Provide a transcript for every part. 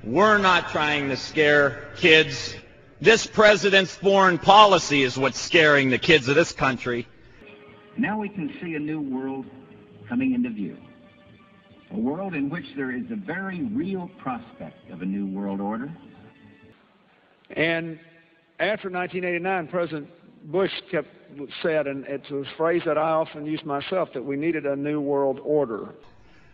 We're not trying to scare kids. This president's foreign policy is what's scaring the kids of this country. Now we can see a new world coming into view. A world in which there is a very real prospect of a new world order. And after 1989, President Bush said, and it's a phrase that I often use myself, that we needed a new world order.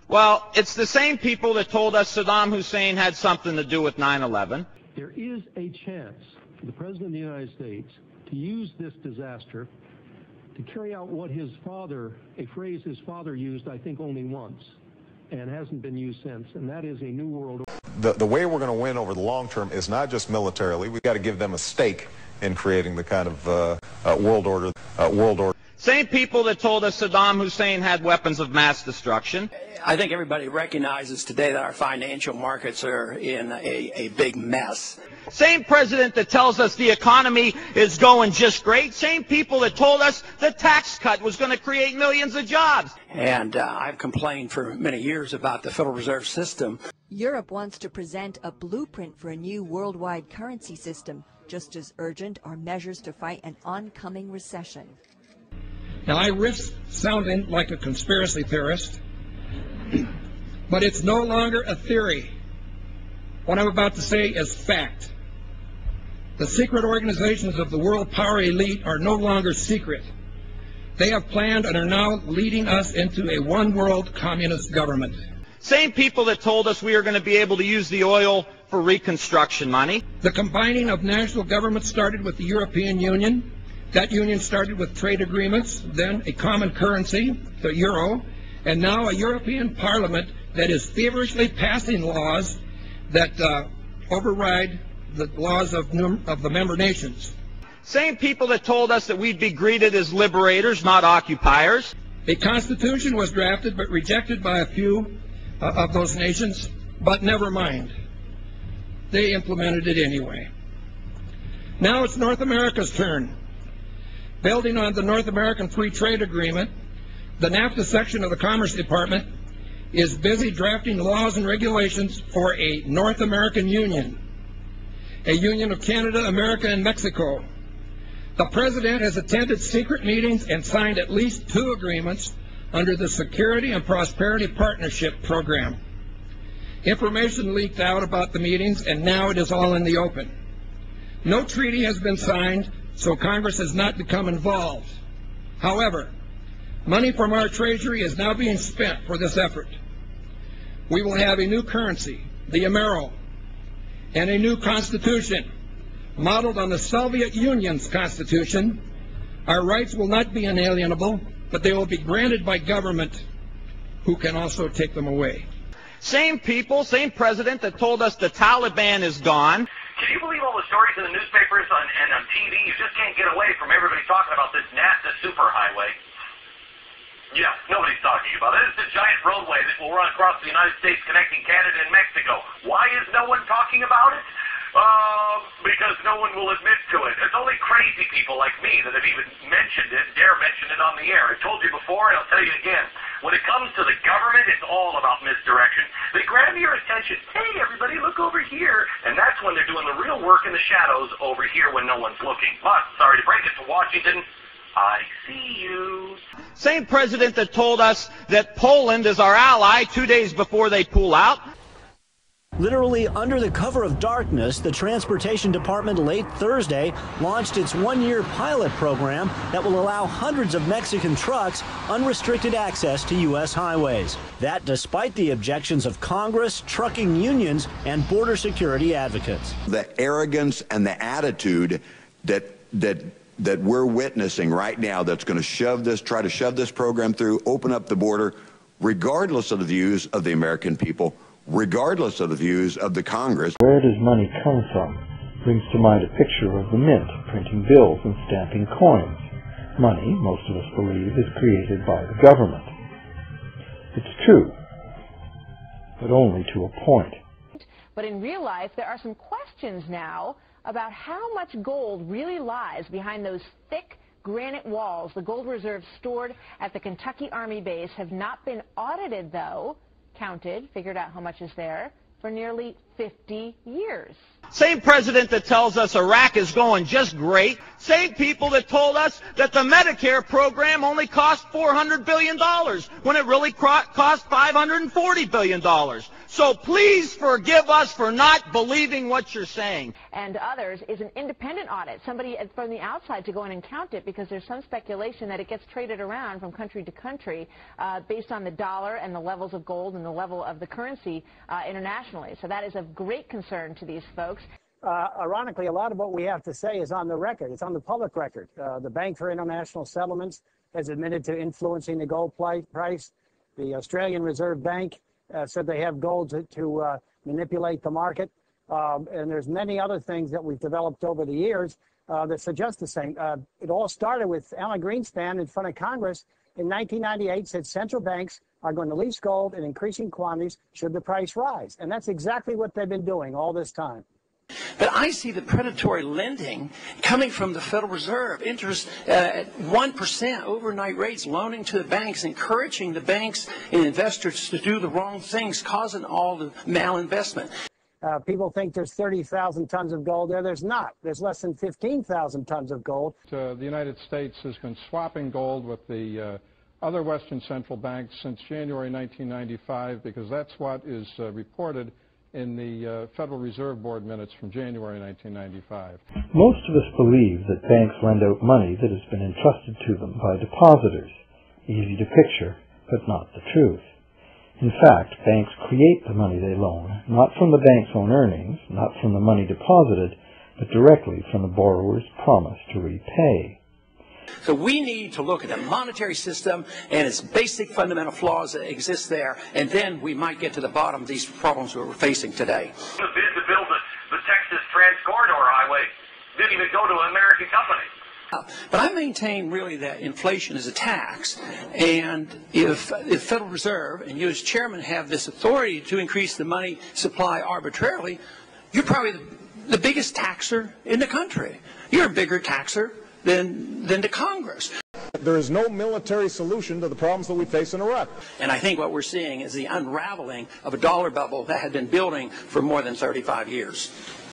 Well, it's the same people that told us Saddam Hussein had something to do with 9/11. There is a chance for the President of the United States to use this disaster to carry out what his father, a phrase his father used, I think, only once, and hasn't been used since, and that is a new world order. The way we're going to win over the long term is not just militarily. We've got to give them a stake in creating the kind of world order. Same people that told us Saddam Hussein had weapons of mass destruction. I think everybody recognizes today that our financial markets are in a big mess. Same president that tells us the economy is going just great. Same people that told us the tax cut was going to create millions of jobs. And I've complained for many years about the Federal Reserve System. Europe wants to present a blueprint for a new worldwide currency system. Just as urgent are measures to fight an oncoming recession. Now, I risk sounding like a conspiracy theorist, but it's no longer a theory. What I'm about to say is fact. The secret organizations of the world power elite are no longer secret. They have planned and are now leading us into a one-world communist government. Same people that told us we were going to be able to use the oil for reconstruction money. The combining of national governments started with the European Union. That union started with trade agreements, then a common currency, the euro, and now a European Parliament that is feverishly passing laws that override the laws of the member nations. Same people that told us that we'd be greeted as liberators, not occupiers. A constitution was drafted but rejected by a few of those nations, but never mind. They implemented it anyway. Now it's North America's turn. Building on the North American Free Trade Agreement, the NAFTA section of the Commerce Department is busy drafting laws and regulations for a North American Union, a union of Canada, America, and Mexico. The President has attended secret meetings and signed at least 2 agreements under the Security and Prosperity Partnership Program. Information leaked out about the meetings, and now it is all in the open. No treaty has been signed, so Congress has not become involved. However, money from our Treasury is now being spent for this effort. We will have a new currency, the Amero, and a new constitution modeled on the Soviet Union's constitution. Our rights will not be inalienable, but they will be granted by government, who can also take them away. Same people, same president that told us the Taliban is gone. Can you believe all the stories in the newspapers and on TV? You just can't get away from everybody talking about this NASA superhighway. Yeah, nobody's talking about it. It's a giant roadway that will run across the United States connecting Canada and Mexico. Why is no one talking about it? Because no one will admit to it. It's only crazy people like me that have even mentioned it, dare mention it on the air. I told you before, and I'll tell you again. When it comes to the government, it's all about misdirection. They grab your attention. Hey, everybody, look over here. And that's when they're doing the real work in the shadows over here when no one's looking. But, sorry to break it to Washington, I see you. Same president that told us that Poland is our ally 2 days before they pull out. Literally under the cover of darkness, the Transportation Department late Thursday launched its one-year pilot program that will allow hundreds of Mexican trucks unrestricted access to U.S. highways. That despite the objections of Congress, trucking unions, and border security advocates. The arrogance and the attitude that we're witnessing right now that's going to try to shove this program through, open up the border, regardless of the views of the American people, regardless of the views of the Congress. Where does money come from? Brings to mind a picture of the mint printing bills and stamping coins. Money, most of us believe, is created by the government. It's true, but only to a point. But in real life, there are some questions now about how much gold really lies behind those thick granite walls. The gold reserves stored at the Kentucky Army base have not been audited, though. Counted, figured out how much is there. for nearly 50 years. Same president that tells us Iraq is going just great. Same people that told us that the Medicare program only cost $400 billion when it really cost $540 billion. So please forgive us for not believing what you're saying. And others is an independent audit, somebody from the outside to go in and count it, because there's some speculation that it gets traded around from country to country based on the dollar and the levels of gold and the level of the currency internationally. So that is of great concern to these folks. Ironically, a lot of what we have to say is on the record. It's on the public record. The Bank for International Settlements has admitted to influencing the gold price. The Australian Reserve Bank said they have gold to manipulate the market. And there's many other things that we've developed over the years that suggest the same. It all started with Alan Greenspan in front of Congress in 1998 said central banks are going to lease gold in increasing quantities should the price rise. And that's exactly what they've been doing all this time. But I see the predatory lending coming from the Federal Reserve, interest at 1% overnight rates, loaning to the banks, encouraging the banks and investors to do the wrong things, causing all the malinvestment. People think there's 30,000 tons of gold there. There's not. There's less than 15,000 tons of gold. The United States has been swapping gold with the other Western central banks since January 1995 because that's what is reported in the Federal Reserve Board minutes from January 1995. Most of us believe that banks lend out money that has been entrusted to them by depositors. Easy to picture, but not the truth. In fact, banks create the money they loan, not from the bank's own earnings, not from the money deposited, but directly from the borrower's promise to repay. So we need to look at the monetary system and its basic fundamental flaws that exist there, and then we might get to the bottom of these problems we're facing today. The bid to build the Texas Trans-Corridor Highway didn't even go to an American company. But I maintain really that inflation is a tax, and if the Federal Reserve and you as chairman have this authority to increase the money supply arbitrarily, you're probably the biggest taxer in the country. You're a bigger taxer than the Congress. There is no military solution to the problems that we face in Iraq. And I think what we're seeing is the unraveling of a dollar bubble that had been building for more than 35 years.